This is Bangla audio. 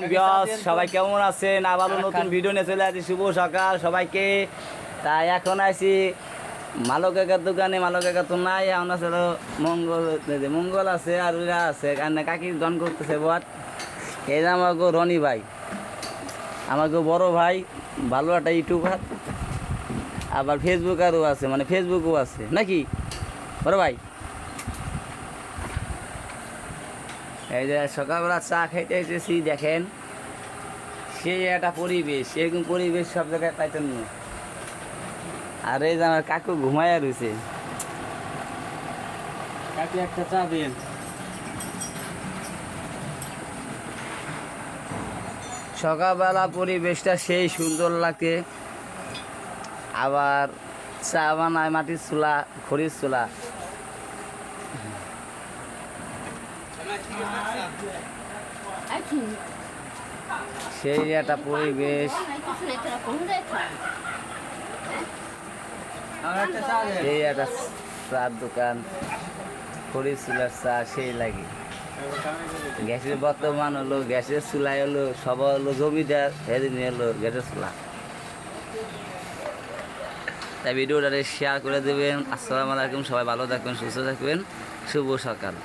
বিয়াস সবাই কেমন আছেন? আবারও নতুন ভিডিও নিয়ে চলে আসছি। শুভ সকাল সবাইকে। তাই এখন আছি মালক কাকার দোকানে। মালক কাকা তো নাই, এখন আছে মঙ্গল আছে আর ওরা আছে কাকি দন করতেছে বট। এই যে আমাকে রনি ভাই, আমাকে বড় ভাই, ভালো একটা ইউটিউবার, আবার ফেসবুকারও আছে, মানে ফেসবুকও আছে নাকি বড় ভাই? এই যে সকালবেলা চা খাইতে এসেছি, দেখেন সেই একটা পরিবেশ, এরকম পরিবেশ সব জায়গায় পাইতেন না। আর এই যে আমার কাকু ঘুমাইয়া রয়েছে। কাকু একটা চা দেন। সকালবেলা পরিবেশটা সেই সুন্দর লাগে। আবার চা বানায় মাটির চুলা, খড়ির চুলা। সেই একটা পরিবেশ, সেই একটা চার দোকান, খড়ির চুলার চা সেই লাগে। গ্যাসের বর্তমান হলো, গ্যাসের চুলাই হলো, সবাই হলো জমিদার, সেদিন হলো গ্যাসের চুলা। তাই ভিডিওটা শেয়ার করে দেবেন। আসসালামু আলাইকুম, সবাই ভালো থাকবেন, সুস্থ থাকবেন। শুভ সকাল।